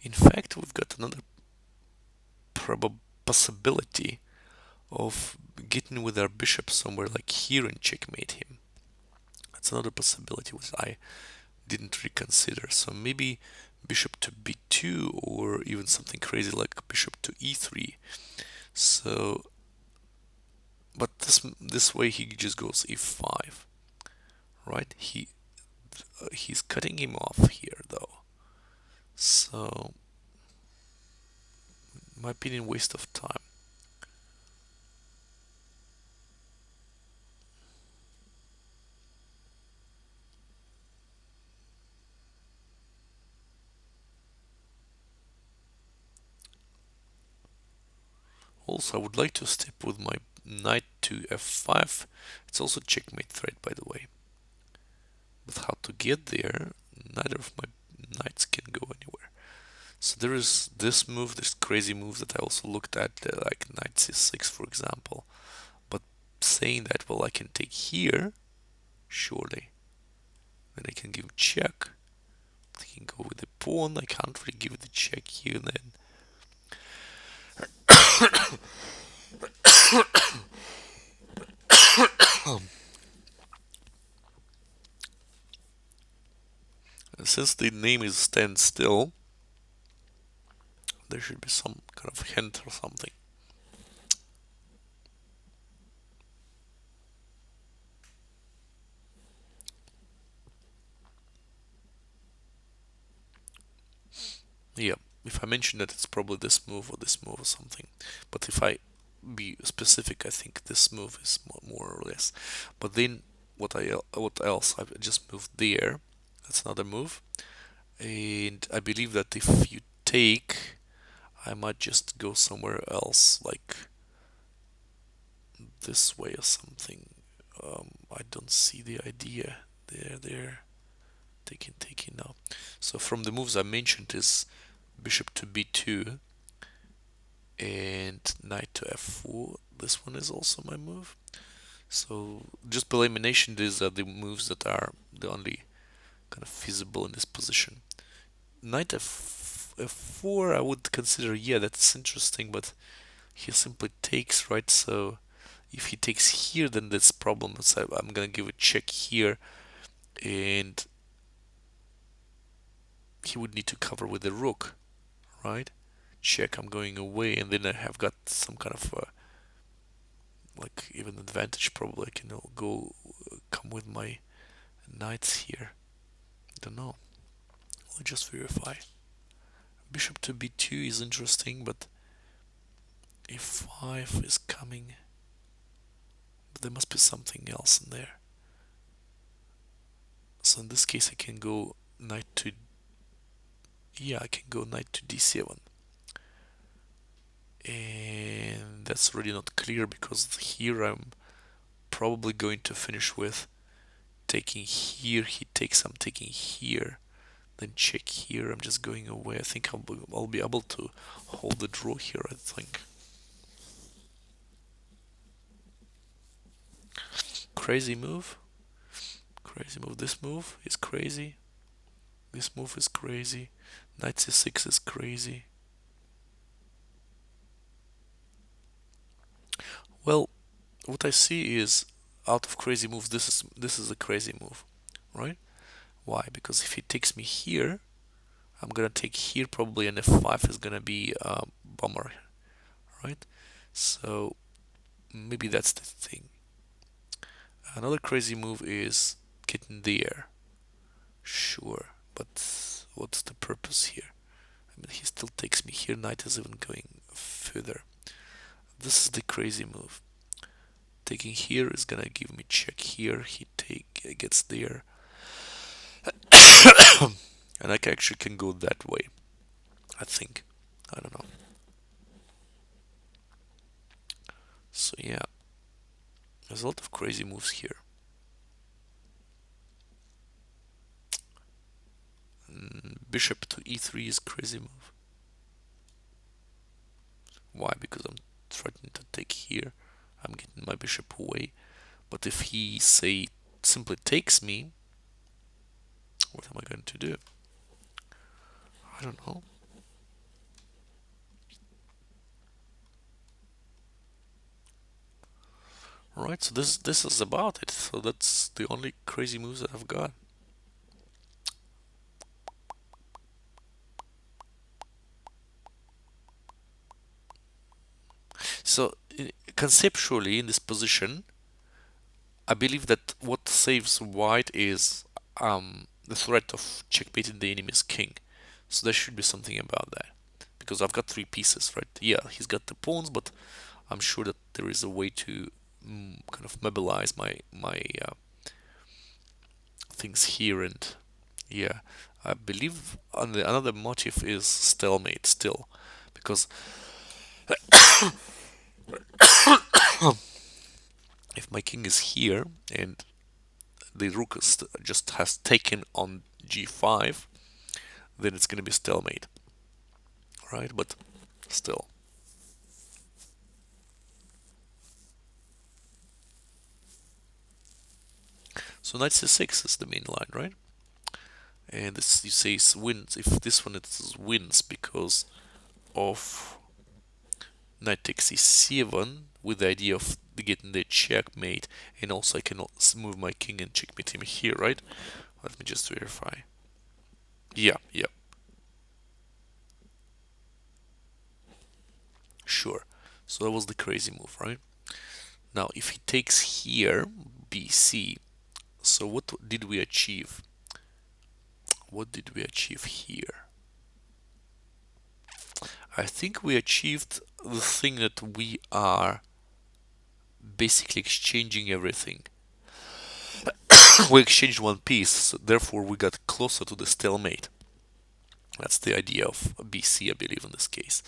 In fact, we've got another possibility of getting with our bishop somewhere like here and checkmate him. That's another possibility which I didn't reconsider. So maybe bishop to b2 or even something crazy like bishop to e3. So, but this way he just goes e5, right? He's cutting him off here though. So, in my opinion, waste of time. Also, I would like to step with my knight to f5. It's also checkmate threat, by the way. But how to get there, neither of my knights can go anywhere. So there is this move, this crazy move that I also looked at, like knight c6, for example. But saying that, well, I can take here, surely. Then I can give check. I can go with the pawn. I can't really give the check here then. And since the name is stand still, there should be some kind of hint or something. Yeah, if I mention that it's probably this move or this move or something. But if I be specific, I think this move is more or less. But then what else? I just moved there. That's another move. And I believe that if you take, I might just go somewhere else, like this way or something. I don't see the idea. There, taking now. So from the moves I mentioned is bishop to b2 and knight to f4. This one is also my move. So just by elimination, these are the moves that are the only kind of feasible in this position. Knight f4 I would consider, yeah, that's interesting, but he simply takes, right? So if he takes here, then that's problem. So I'm gonna give a check here, and he would need to cover with the rook, right? Check, I'm going away, and then I have got some kind of like even advantage probably. I can go come with my knights here. Don't know. I'll just verify. Bishop to b2 is interesting, but e5 is coming. But there must be something else in there. So in this case, I can go knight to. Yeah, I can go knight to d7. And that's really not clear because here I'm probably going to finish with taking here. He takes, I'm taking here. Then check here. I'm just going away. I think I'll be able to hold the draw here, I think. Crazy move. Crazy move. This move is crazy. This move is crazy. Knight c6 is crazy. Well, what I see is out of crazy moves, this is a crazy move, right? Why? Because if he takes me here, I'm gonna take here probably, and f5 is gonna be a bummer, right? So maybe that's the thing. Another crazy move is getting there. Sure, but what's the purpose here? I mean, he still takes me here. Knight is even going further. This is the crazy move. Taking here is gonna give me check here. He gets there, and I actually can go that way. I think. I don't know. So yeah, there's a lot of crazy moves here. Bishop to e3 is crazy move. Why? Because I'm threatening to take here. I'm getting my bishop away. But if he, say, simply takes me, what am I going to do? I don't know. Alright, so this is about it. So that's the only crazy moves that I've got. So conceptually, in this position, I believe that what saves white is the threat of checkmating the enemy's king. So there should be something about that. Because I've got three pieces, right? Yeah, he's got the pawns, but I'm sure that there is a way to kind of mobilize my things here, and yeah, I believe on the another motive is stalemate still, because if my king is here and the rook is just has taken on g5, then it's gonna be stalemate, right? But still. So knight c6 is the main line, right? And this you say is wins. If this one is wins because of knight takes e7 with the idea of getting the checkmate, and also I can move my king and checkmate him here, right? Let me just verify. Yeah, yeah, sure. So that was the crazy move, right? Now, if he takes here, bc, so what did we achieve? What did we achieve here? I think we achieved the thing that we are basically exchanging everything. We exchanged one piece, so therefore we got closer to the stalemate. That's the idea of BC, I believe, in this case.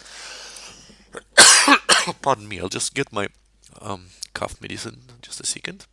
Pardon me, I'll just get my cough medicine just a second.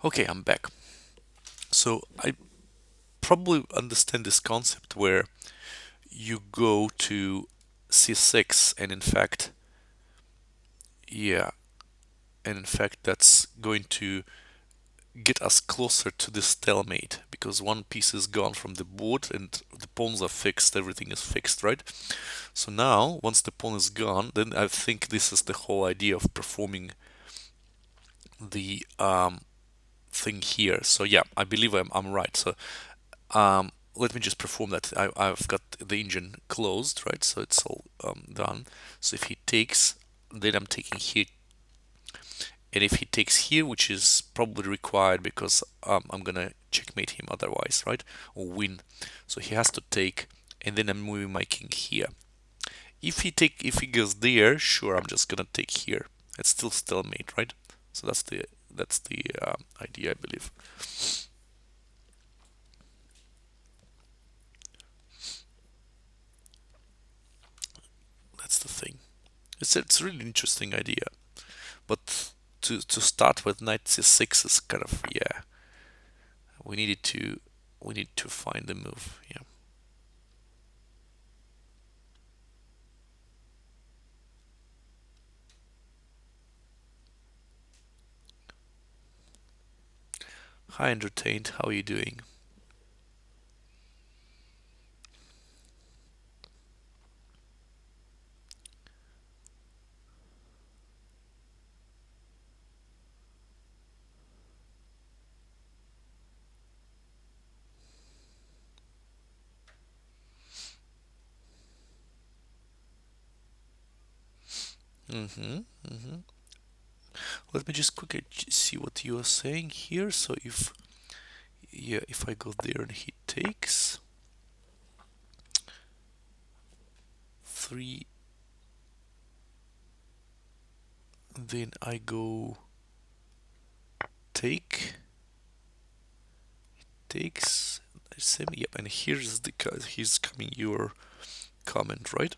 Okay, I'm back. So I probably understand this concept where you go to c6, and in fact, yeah, and in fact that's going to get us closer to the stalemate because one piece is gone from the board and the pawns are fixed, everything is fixed, right? So now, once the pawn is gone, then I think this is the whole idea of performing the thing here. So yeah, I believe I'm right. So let me just perform that. I've got the engine closed, right? So it's all done. So if he takes, then I'm taking here, and if he takes here, which is probably required because I'm gonna checkmate him otherwise, right? Or win. So he has to take, and then I'm moving my king here. If he goes there, sure, I'm just gonna take here. It's still stalemate, right? So that's the idea, I believe. That's the thing. It's a really interesting idea, but to start with knight c6 is kind of, yeah. We needed to we need to find the move. Yeah. Hi, entertained. How are you doing? Mm-hmm. Mm-hmm. Let me just quickly see what you are saying here. So if, yeah, if I go there and he takes three, then I go take, takes, same, yep, and here's the, he's coming your comment, right?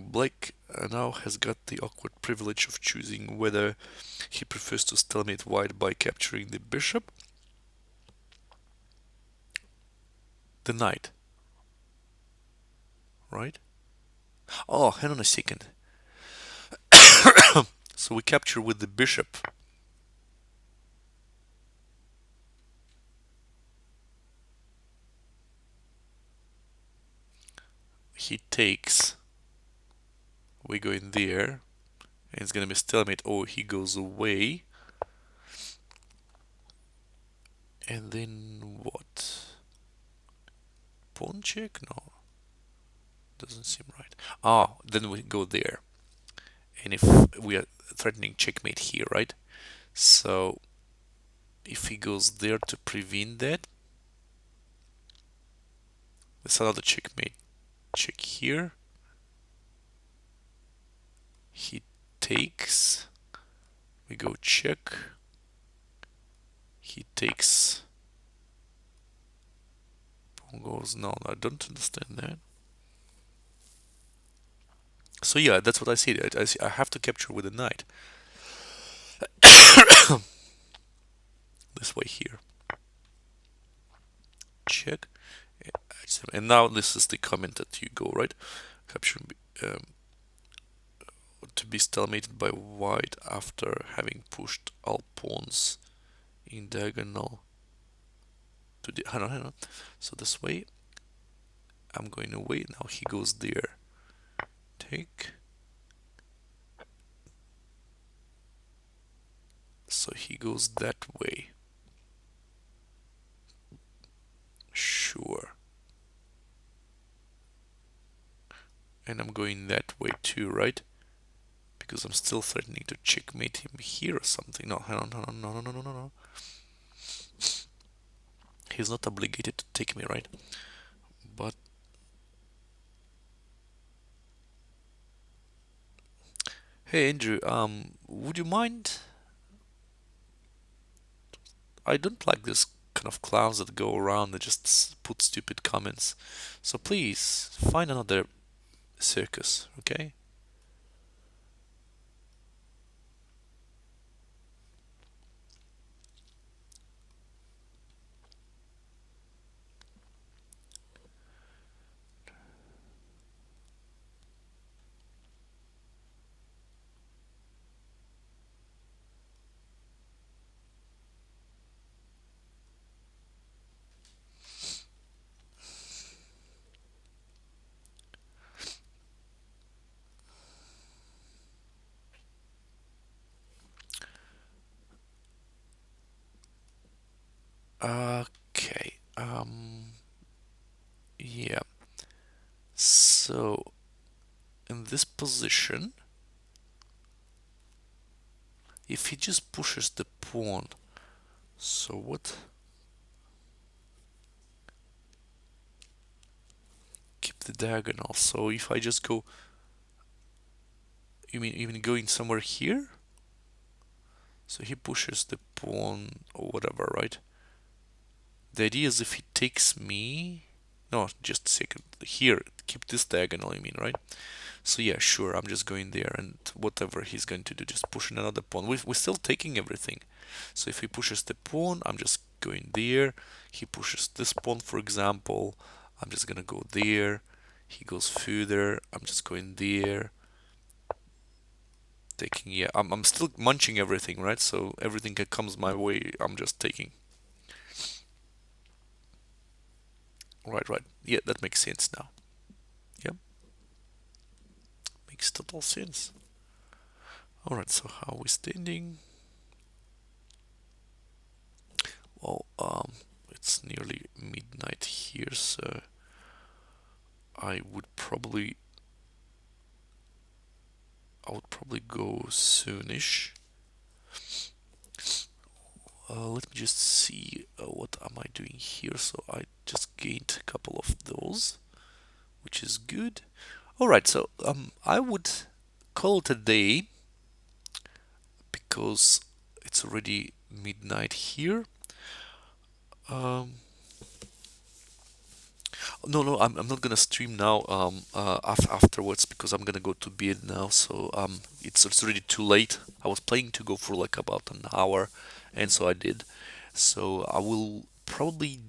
Black now has got the awkward privilege of choosing whether he prefers to stalemate white by capturing the bishop, the knight, right? Oh, hang on a second. So we capture with the bishop. He takes. We go in there. And it's gonna be stalemate. Oh, he goes away. And then what? Pawn check? No, doesn't seem right. Ah, then we go there. And if we are threatening checkmate here, right? So if he goes there to prevent that, there's another checkmate. Check here. He takes. We go check. He takes. Pawn goes. No, I don't understand that. So yeah, that's what I see. I have to capture with a knight. This way here. Check. And now this is the comment that you go, right? Capture um, to be stalemated by white after having pushed all pawns in diagonal to the. Hang on, hang on. So this way, I'm going away. Now he goes there. Take. So he goes that way. Sure. And I'm going that way too, right? Because I'm still threatening to checkmate him here or something. No, hang on, no, no, no, no, no, no, no. He's not obligated to take me, right? But hey, Andrew, would you mind? I don't like this kind of clowns that go around that just put stupid comments. So please find another circus, okay? Okay. Yeah. So in this position, if he just pushes the pawn, so what? Keep the diagonal. So if I just go, you mean even going somewhere here? So he pushes the pawn or whatever, right? The idea is if he takes me, no, just a second. Here, keep this diagonal, you mean, right? So yeah, sure, I'm just going there, and whatever he's going to do, just pushing another pawn. We're still taking everything. So if he pushes the pawn, I'm just going there. He pushes this pawn, for example, I'm just gonna go there. He goes further, I'm just going there. Taking, yeah, I'm still munching everything, right? So everything that comes my way, I'm just taking. Right, right. Yeah, that makes sense now. Yeah, makes total sense. Alright, so how are we standing? Well, it's nearly midnight here, so I would probably I would probably go soonish. Let me just see what am I doing here. So I just gained a couple of those, which is good. All right, so I would call it a day because it's already midnight here. Um, no, no, I'm not gonna stream now. Afterwards because I'm gonna go to bed now. So it's already too late. I was planning to go for like about an hour, and so I did. So I will probably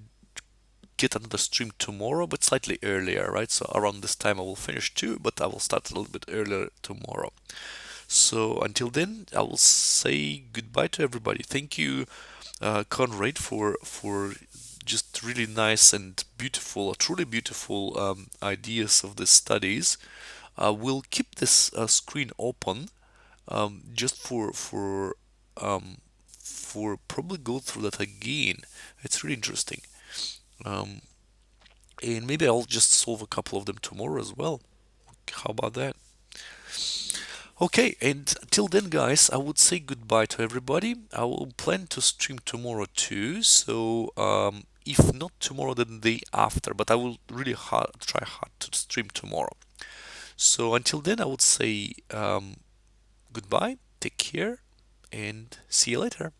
get another stream tomorrow, but slightly earlier, right? So around this time I will finish too, but I will start a little bit earlier tomorrow. So until then, I will say goodbye to everybody. Thank you, Conrad, for just really nice and beautiful, truly beautiful ideas of the studies. We'll keep this screen open just um, for probably go through that again. It's really interesting. Um, and maybe I'll just solve a couple of them tomorrow as well. How about that? Okay, and till then, guys, I would say goodbye to everybody. I will plan to stream tomorrow too. So, if not tomorrow, then the day after. But I will really try hard to stream tomorrow. So until then, I would say goodbye, take care, and see you later.